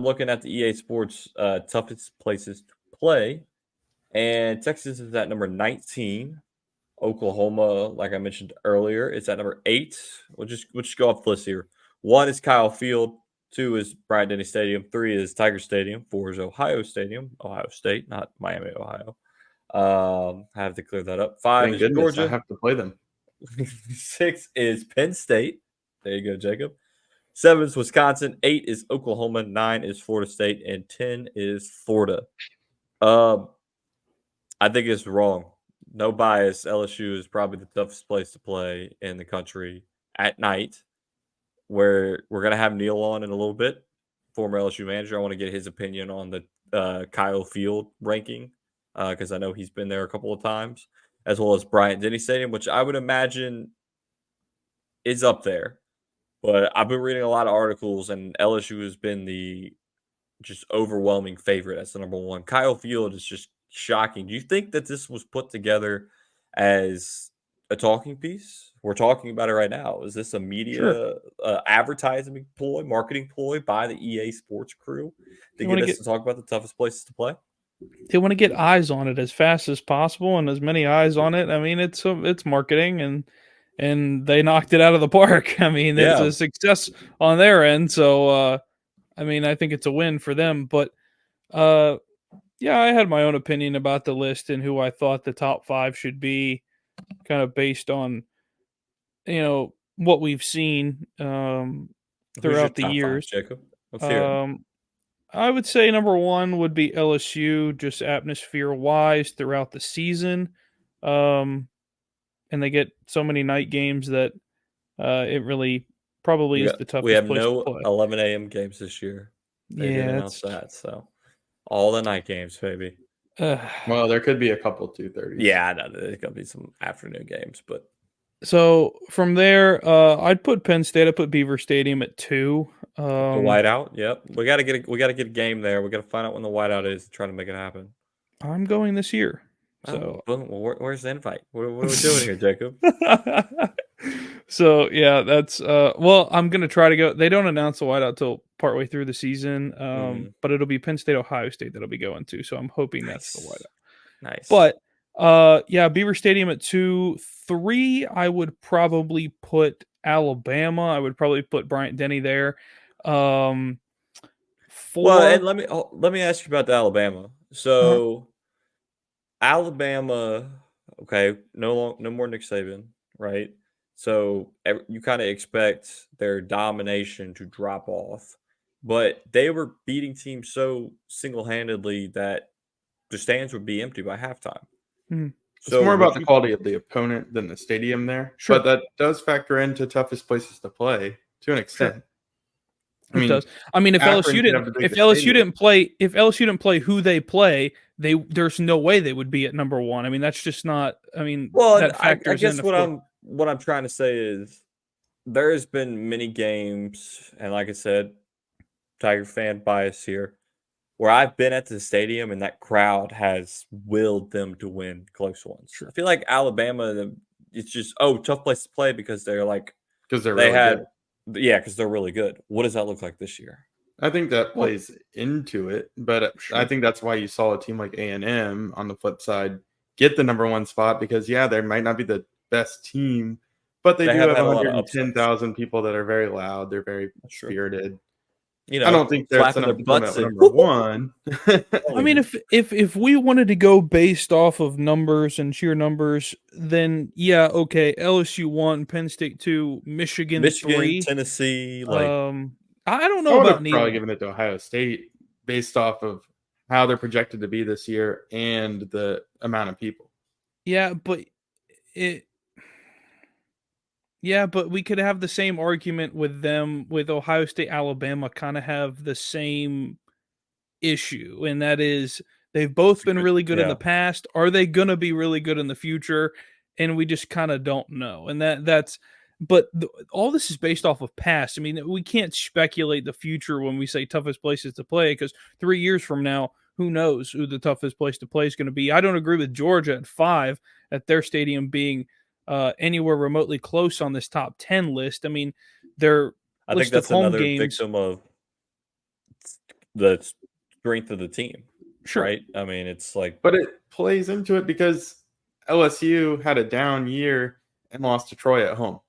looking at the EA Sports toughest places to play, and Texas is at number 19. Oklahoma, like I mentioned earlier, is at number 8. We'll just go off the list here. 1 is Kyle Field. 2 is Bryant-Denny Stadium. 3 is Tiger Stadium. 4 is Ohio Stadium. Ohio State, not Miami, Ohio. I have to clear that up. 5 Thank is goodness I Georgia. have to play them. 6 is Penn State. There you go, Jacob. 7 is Wisconsin. 8 is Oklahoma. 9 is Florida State. And 10 is Florida. I think it's wrong. No bias. LSU is probably the toughest place to play in the country at night. Where we're going to have Neil on in a little bit, former LSU manager. I want to get his opinion on the Kyle Field ranking because I know he's been there a couple of times, as well as Bryant-Denny Stadium, which I would imagine is up there. But I've been reading a lot of articles, and LSU has been the just overwhelming favorite as the number 1. Kyle Field is just shocking. Do you think that this was put together as a talking piece? We're talking about it right now. Is this a media advertising ploy, marketing ploy by the EA Sports crew to get us to talk about the toughest places to play? They want to get eyes on it as fast as possible, and as many eyes on it. I mean, it's marketing, and they knocked it out of the park. I mean, it's a success on their end. So, I mean, I think it's a win for them. But, yeah, I had my own opinion about the list and who I thought the top 5 should be, kind of based on, what we've seen throughout the years. 5, Jacob? Let's hear it. I would say number 1 would be LSU, just atmosphere-wise throughout the season. And they get so many night games that it really probably is the toughest place to play. We have no 11 a.m. games this year. They didn't announce that, so all the night games, baby. Well, there could be a couple 2:30s. Yeah, I know there's gonna be some afternoon games, but so from there, I'd put Penn State. I'd put Beaver Stadium at 2. The whiteout, yep. We gotta get a game there. We gotta find out when the whiteout is to try to make it happen. I'm going this year. So, where's the invite? What are we doing here, Jacob? So yeah, that's well, I'm gonna try to go. They don't announce the whiteout till partway through the season, but it'll be Penn State, Ohio State that'll be going to. So I'm hoping that's the whiteout. Nice. But yeah, Beaver Stadium at 2. 3, I would probably put Alabama. I would probably put Bryant-Denny there. 4. Well, and let me ask you about the Alabama. So Alabama, okay, no more Nick Saban, right? So you kind of expect their domination to drop off, but they were beating teams so single-handedly that the stands would be empty by halftime. It's more about the quality of the opponent than the stadium there. Sure. But that does factor into toughest places to play to an extent. Sure. It does. I mean, if LSU didn't play who they play, there's no way they would be at number 1. I mean, that's just not. I mean, that factors I guess what I'm trying to say is there has been many games, and like I said, Tiger fan bias here, where I've been at the stadium and that crowd has willed them to win close ones. Sure. I feel like Alabama, it's just tough place to play because they're really good. Yeah, because they're really good. What does that look like this year? I think that plays into it, but sure. I think that's why you saw a team like A&M on the flip side get the number 1 spot because, yeah, they might not be the best team, but they do have 110,000 people that are very loud. They're very spirited. I don't think they're number 1. I mean, if we wanted to go based off of numbers and sheer numbers, then yeah, okay, LSU 1, Penn State 2, Michigan 3, Tennessee. I don't know about probably giving it to Ohio State based off of how they're projected to be this year and the amount of people. Yeah, but we could have the same argument with them, with Ohio State, Alabama, kind of have the same issue, and that is they've both been really good in the past. Are they going to be really good in the future? And we just kind of don't know. And all this is based off of past. I mean, we can't speculate the future when we say toughest places to play because 3 years from now, who knows who the toughest place to play is going to be. I don't agree with Georgia at 5 at their stadium being anywhere remotely close on this top 10 list. I mean, I think that's another victim of the strength of the team, Sure. right? I mean, it's like, but it plays into it because LSU had a down year and lost to Troy at home.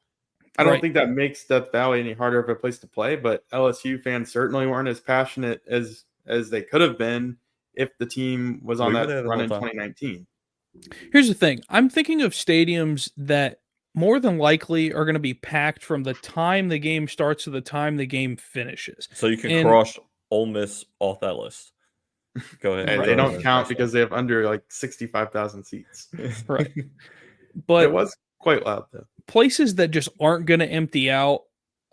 I don't think that makes Death Valley any harder of a place to play, but LSU fans certainly weren't as passionate as they could have been if the team was on that run in 2019. Here's the thing. I'm thinking of stadiums that more than likely are going to be packed from the time the game starts to the time the game finishes. So you can cross Ole Miss off that list. Go ahead. And they don't count because they have under like 65,000 seats. Right. But it was quite loud though. Places that just aren't going to empty out.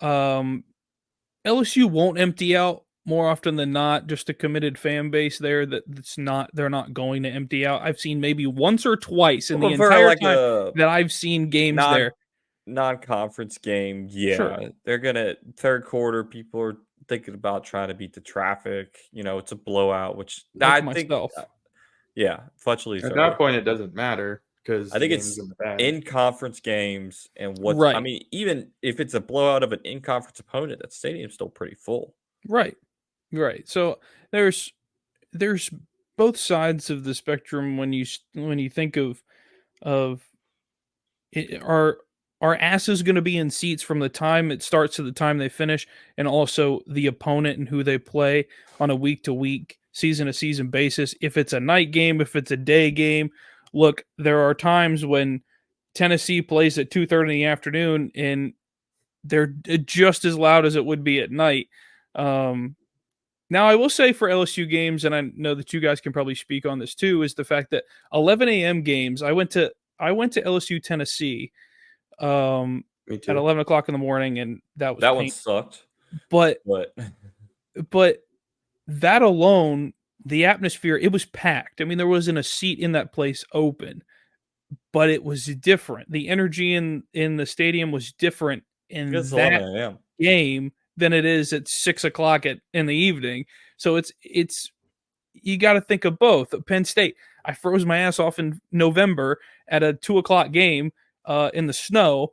LSU won't empty out more often than not. Just a committed fan base there they're not going to empty out. I've seen maybe once or twice in the entire time that I've seen games there. Non-conference game, yeah. Sure. They're gonna third quarter. People are thinking about trying to beat the traffic. It's a blowout, which I think. Yeah, Fletchley's at that point it doesn't matter because I think it's in conference games and what's. Right. I mean, even if it's a blowout of an in-conference opponent, that stadium's still pretty full. Right. So there's both sides of the spectrum when you think of it, are asses going to be in seats from the time it starts to the time they finish, and also the opponent and who they play on a week-to-week, season-to-season basis. If it's a night game, if it's a day game, look, there are times when Tennessee plays at 2:30 in the afternoon, and they're just as loud as it would be at night. Now, I will say for LSU games, and I know that you guys can probably speak on this too, is the fact that 11 a.m. games. I went to LSU Tennessee at 11 o'clock in the morning, and that one sucked. But that alone, the atmosphere, it was packed. I mean, there wasn't a seat in that place open, but it was different. The energy in the stadium was different in that game than it is at 6 o'clock in the evening. So it's you got to think of both. Penn State, I froze my ass off in November at a 2 o'clock game in the snow.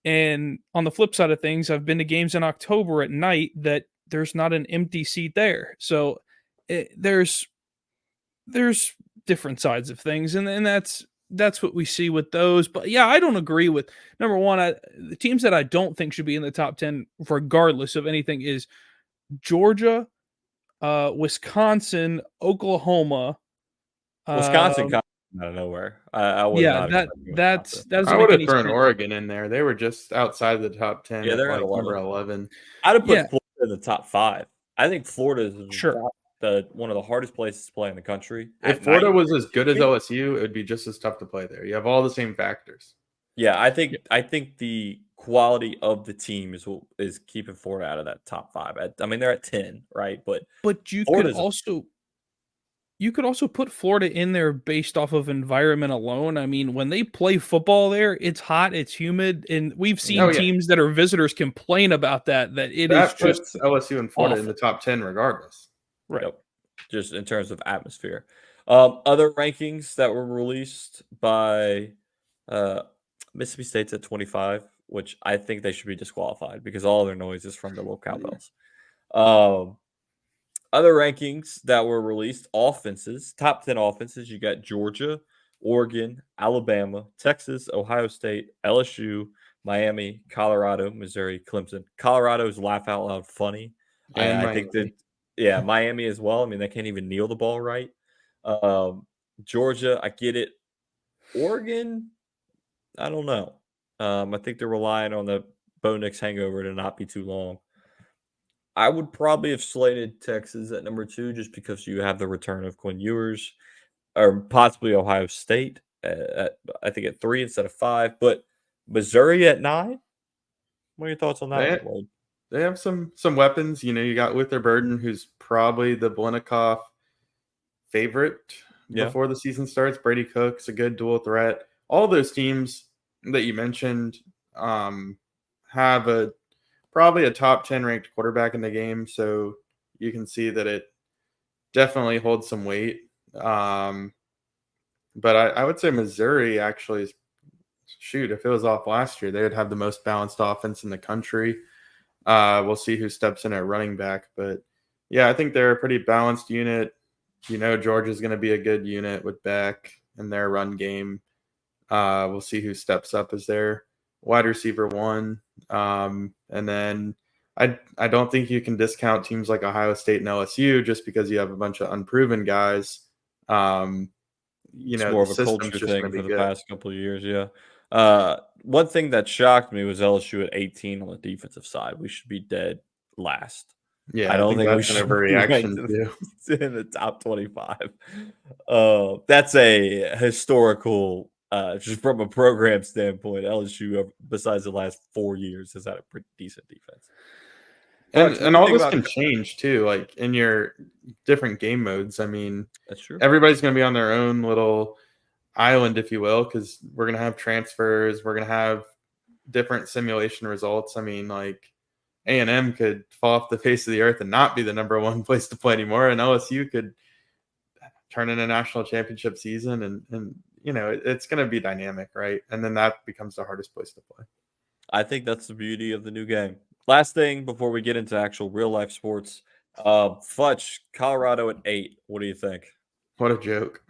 And on the flip side of things, I've been to games in October at night that there's not an empty seat there. So there's different sides of things. And that's what we see with those. But yeah, I don't agree with number one. The teams that I don't think should be in the top 10, regardless of anything, is Georgia, Wisconsin, Oklahoma. Wisconsin comes out of nowhere. I would I would have thrown Oregon in there. They were just outside the top 10. Yeah, they're at number 11. I'd have put Florida in the top 5. I think Florida is one of the hardest places to play in the country. If Florida was as good as LSU, it would be just as tough to play there. You have all the same factors. Yeah, I think the quality of the team is keeping Florida out of that top 5. I mean, they're at 10, right? But you could also put Florida in there based off of environment alone. I mean, when they play football there, it's hot, it's humid, and we've seen teams that are visitors complain about that it is just LSU and Florida in the top 10 regardless. Right. Yep. Just in terms of atmosphere. Other rankings that were released by Mississippi State's at 25, which I think they should be disqualified because all their noise is from the little cowbells. Other rankings that were released, offenses, top 10 offenses, you got Georgia, Oregon, Alabama, Texas, Ohio State, LSU, Miami, Colorado, Missouri, Clemson. Colorado's laugh out loud funny. And I think that, Miami as well. I mean, they can't even kneel the ball right. Georgia, I get it. Oregon, I don't know. I think they're relying on the Bo Nix hangover to not be too long. I would probably have slated Texas at number 2 just because you have the return of Quinn Ewers, or possibly Ohio State I think at 3 instead of 5. But Missouri at 9? What are your thoughts on that? They have some weapons. You got Luther Burden, who's probably the Blennikoff favorite before the season starts. Brady Cook's a good dual threat. All those teams that you mentioned have probably a top 10 ranked quarterback in the game, so you can see that it definitely holds some weight. But I would say Missouri actually is, if it was off last year, they would have the most balanced offense in the country. We'll see who steps in at running back, but Yeah, I think they're a pretty balanced unit. Georgia's going to be a good unit with Beck and their run game. We'll see who steps up as their wide receiver one. And then I don't think you can discount teams like Ohio State and LSU just because you have a bunch of unproven guys. It's more of a culture thing for the past couple of years, yeah. One thing that shocked me was LSU at 18 on the defensive side. We should be dead last. Yeah, I don't think we that's an should overreaction be ranked in the top 25. That's a historical, just from a program standpoint. LSU, besides the last 4 years, has had a pretty decent defense. And all this can change too, like in your different game modes. I mean, that's true. Everybody's going to be on their own little island, if you will, because we're going to have transfers. We're going to have different simulation results. I mean, like A&M could fall off the face of the earth and not be the number one place to play anymore, and LSU could turn in a national championship season, and it's going to be dynamic, right? And then that becomes the hardest place to play. I think that's the beauty of the new game. Last thing before we get into actual real life sports, Futch, Colorado at 8. What do you think? What a joke!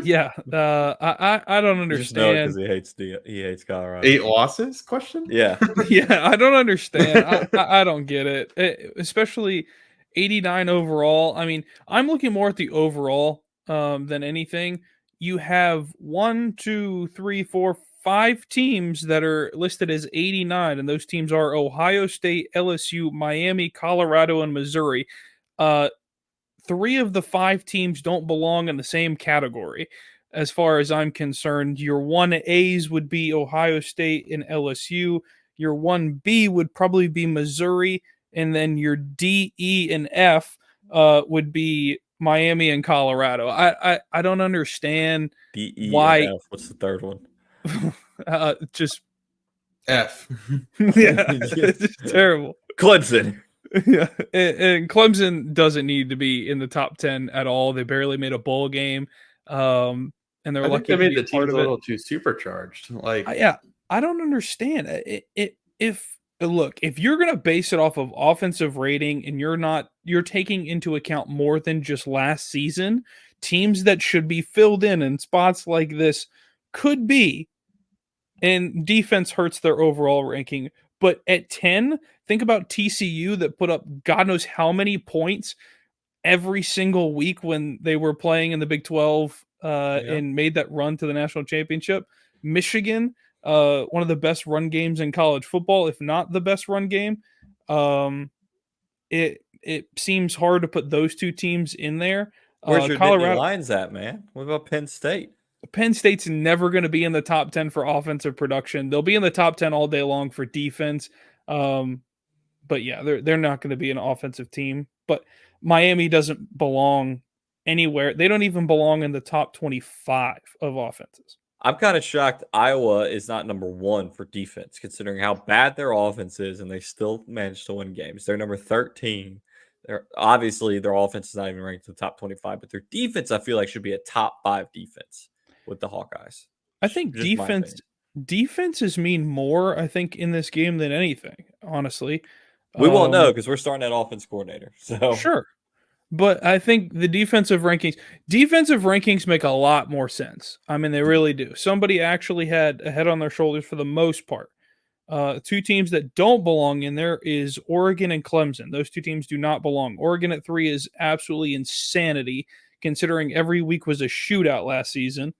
Yeah, I don't understand. Because he hates Colorado. 8 losses? Question? Yeah, yeah, I don't understand. I don't get it, especially 89 overall. I mean, I'm looking more at the overall than anything. You have 1, 2, 3, 4, 5 teams that are listed as 89, and those teams are Ohio State, LSU, Miami, Colorado, and Missouri. 3 of the 5 teams don't belong in the same category. As far as I'm concerned, your 1As would be Ohio State and LSU. Your 1B would probably be Missouri. And then your D, E, and F would be Miami and Colorado. I don't understand D, E, why. And F. What's the third one? Just F. Yeah, it's terrible. Clemson. Yeah, and Clemson doesn't need to be in the top 10 at all. They barely made a bowl game, and they're lucky they made to the be part teams of a it. little too supercharged. Like, I don't understand it. If you're gonna base it off of offensive rating and you're taking into account more than just last season, teams that should be filled in spots like this could be, and defense hurts their overall ranking. But at 10, think about TCU that put up God knows how many points every single week when they were playing in the Big 12 and made that run to the national championship. Michigan, one of the best run games in college football, if not the best run game. It seems hard to put those 2 teams in there. Where's your Colorado lines at, man? What about Penn State? Penn State's never going to be in the top 10 for offensive production. They'll be in the top 10 all day long for defense. But yeah, they're not going to be an offensive team. But Miami doesn't belong anywhere. They don't even belong in the top 25 of offenses. I'm kind of shocked Iowa is not number 1 for defense, considering how bad their offense is, and they still managed to win games. They're number 13. Obviously, their offense is not even ranked in the top 25, but their defense, I feel like, should be a top 5 defense with the Hawkeyes. I think defenses mean more, I think, in this game than anything, honestly. We won't know because we're starting at offense coordinator. So sure. But I think the defensive rankings make a lot more sense. I mean, they really do. Somebody actually had a head on their shoulders for the most part. 2 teams that don't belong in there is Oregon and Clemson. Those 2 teams do not belong. Oregon at 3 is absolutely insanity, considering every week was a shootout last season.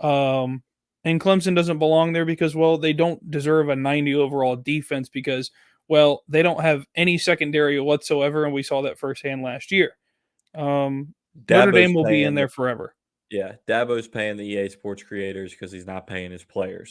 And Clemson doesn't belong there because, well, they don't deserve a 90 overall defense because, well, they don't have any secondary whatsoever, and we saw that firsthand last year. Notre Dame will be in there forever. Yeah, Dabo's paying the EA Sports creators because he's not paying his players.